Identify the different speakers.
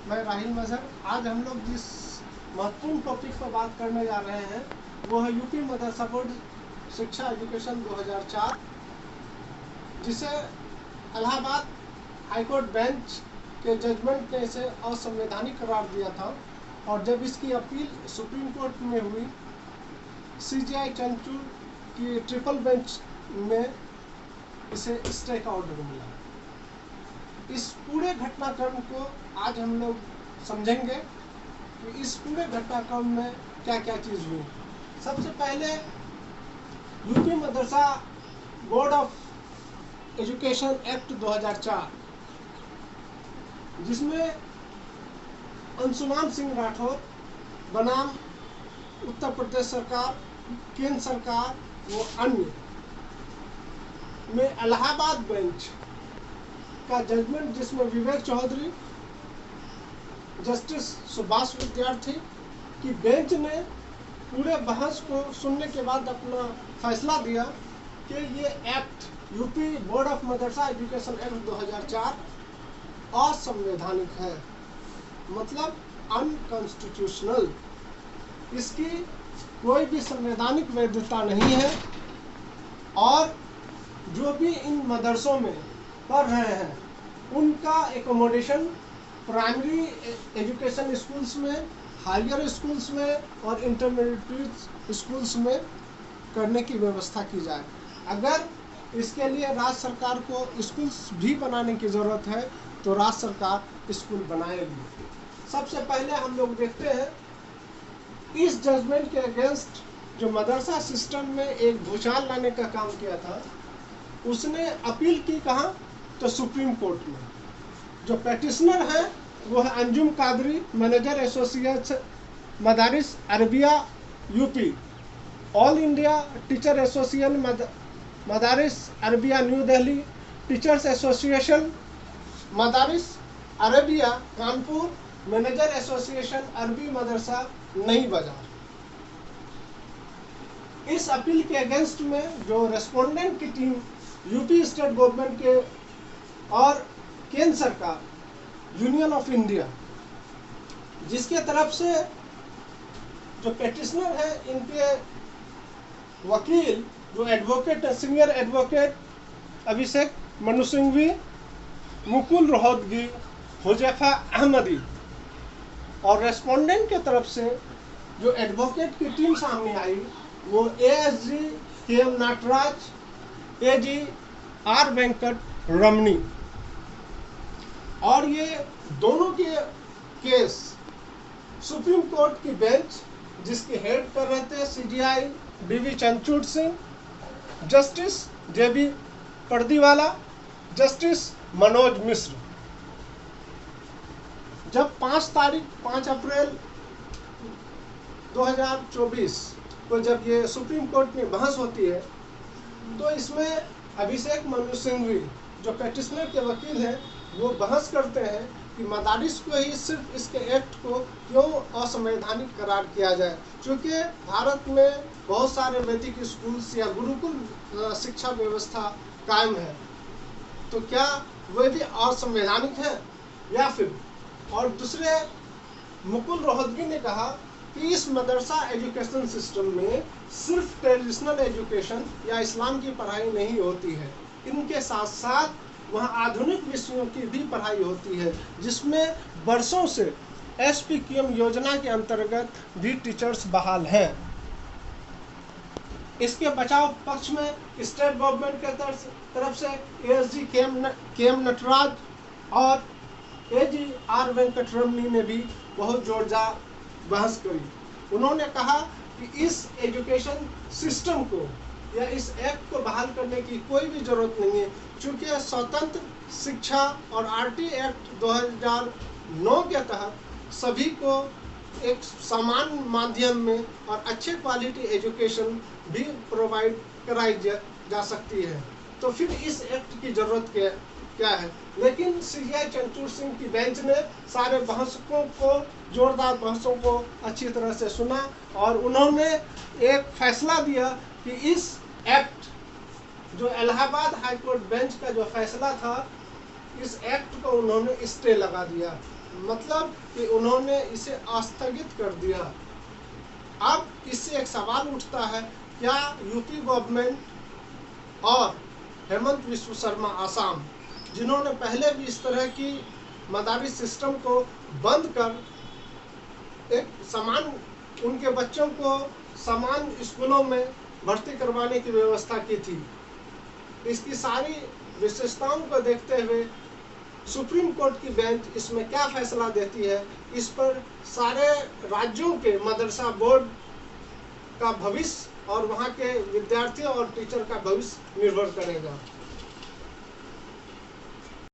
Speaker 1: मैं राहिल मजहर। आज हम लोग जिस महत्वपूर्ण टॉपिक पर बात करने जा रहे हैं वो है यूपी मदरसा बोर्ड शिक्षा एजुकेशन 2004, जिसे इलाहाबाद हाईकोर्ट बेंच के जजमेंट ने इसे असंवैधानिक करार दिया था। और जब इसकी अपील सुप्रीम कोर्ट में हुई, CJI चंद्रचूड़ की ट्रिपल बेंच में इसे स्टे का ऑर्डर मिला। इस पूरे घटनाक्रम को आज हम लोग समझेंगे कि इस पूरे घटनाक्रम में क्या क्या चीज़ हुई। सबसे पहले UP Madrasa board of education act 2004, जिसमें अंशुमान सिंह राठौर बनाम उत्तर प्रदेश सरकार, केंद्र सरकार व अन्य में इलाहाबाद बेंच का जजमेंट, जिसमें विवेक चौधरी, जस्टिस सुभाष विद्यार्थी की बेंच ने पूरे बहस को सुनने के बाद अपना फैसला दिया कि ये act UP board of Madrasa education act 2004 असंवैधानिक है, मतलब अनकॉन्स्टिट्यूशनल। इसकी कोई भी संवैधानिक वैधता नहीं है और जो भी इन मदरसों में पढ़ रहे हैं उनका एकोमोडेशन प्राइमरी एजुकेशन स्कूल्स में, हायर स्कूल्स में और इंटरमीडिएट स्कूल्स में करने की व्यवस्था की जाए। अगर इसके लिए राज्य सरकार को स्कूल्स भी बनाने की ज़रूरत है तो राज्य सरकार स्कूल बनाएगी। सबसे पहले हम लोग देखते हैं इस जजमेंट के अगेंस्ट जो मदरसा सिस्टम में एक भूचाल लाने का काम किया था, उसने अपील की कहाँ? तो सुप्रीम कोर्ट में। जो पेटिशनर है वो है Anjum Qadri, Manager Association Madaris Arabia UP, All India Teacher Association Madaris Arabia New Delhi, Teachers Association Madaris Arabia Kanpur, Manager Association Arabi Madrasa नई बाजार। इस अपील के अगेंस्ट में जो रेस्पोंडेंट की टीम यूपी स्टेट गवर्नमेंट के और केंद्र सरकार, यूनियन ऑफ इंडिया, जिसके तरफ से जो पेटिशनर है, इनके वकील जो advocate, senior advocate Abhishek Manu Singhvi, Mukul Rohatgi, Huzaifa Ahmadi, और रेस्पोंडेंट के तरफ से जो एडवोकेट की टीम सामने आई वो ASG KM Nataraj, AG R Venkat रमनी। और ये दोनों के केस सुप्रीम कोर्ट की बेंच, जिसके हेड कर रहे थे CJI DV Chandrachud Singh, justice JB Pardiwala, justice Manoj Mishra. जब 5 अप्रैल 2024 को जब ये सुप्रीम कोर्ट में बहस होती है तो इसमें अभिषेक मनु सिंघवी जो पेटिशनर के वकील हैं वो बहस करते हैं कि मदारिस को ही सिर्फ इसके एक्ट को क्यों असंवैधानिक करार किया जाए, क्योंकि भारत में बहुत सारे वैदिक स्कूल्स या गुरुकुल शिक्षा व्यवस्था कायम है, तो क्या वे भी असंवैधानिक है या फिर। और दूसरे मुकुल रोहतगी ने कहा कि इस मदरसा एजुकेशन सिस्टम में सिर्फ ट्रेडिशनल एजुकेशन या इस्लाम की पढ़ाई नहीं होती है, इनके साथ साथ वहाँ आधुनिक विषयों की भी पढ़ाई होती है, जिसमें वर्षों से SPQM योजना के अंतर्गत भी टीचर्स बहाल हैं। इसके बचाव पक्ष में स्टेट गवर्नमेंट के तरफ से ASG KM नटराज और AG R वेंकट रमनी ने भी बहुत जोरदार बहस करी। उन्होंने कहा कि इस एजुकेशन सिस्टम को या इस एक्ट को बहाल करने की कोई भी जरूरत नहीं है, क्योंकि स्वतंत्र शिक्षा और RT एक्ट 2009 के तहत सभी को एक समान माध्यम में और अच्छे क्वालिटी एजुकेशन भी प्रोवाइड कराई जा सकती है, तो फिर इस एक्ट की जरूरत क्या है। लेकिन CJI चंद्रचूड़ सिंह की बेंच ने सारे बहसों को, जोरदार बहसों को अच्छी तरह से सुना और उन्होंने एक फैसला दिया कि इस एक्ट जो इलाहाबाद हाईकोर्ट बेंच का जो फैसला था, इस एक्ट को उन्होंने स्टे लगा दिया मतलब कि उन्होंने इसे स्थगित कर दिया। अब इससे एक सवाल उठता है, क्या यूपी गवर्नमेंट और हेमंत विश्व शर्मा आसाम, जिन्होंने पहले भी इस तरह की मदारी सिस्टम को बंद कर एक समान, उनके बच्चों को समान स्कूलों में भर्ती करवाने की व्यवस्था की थी, इसकी सारी विशेषताओं को देखते हुए सुप्रीम कोर्ट की बेंच इसमें क्या फैसला देती है, इस पर सारे राज्यों के मदरसा बोर्ड का भविष्य और वहाँ के विद्यार्थियों और टीचर का भविष्य निर्भर करेगा।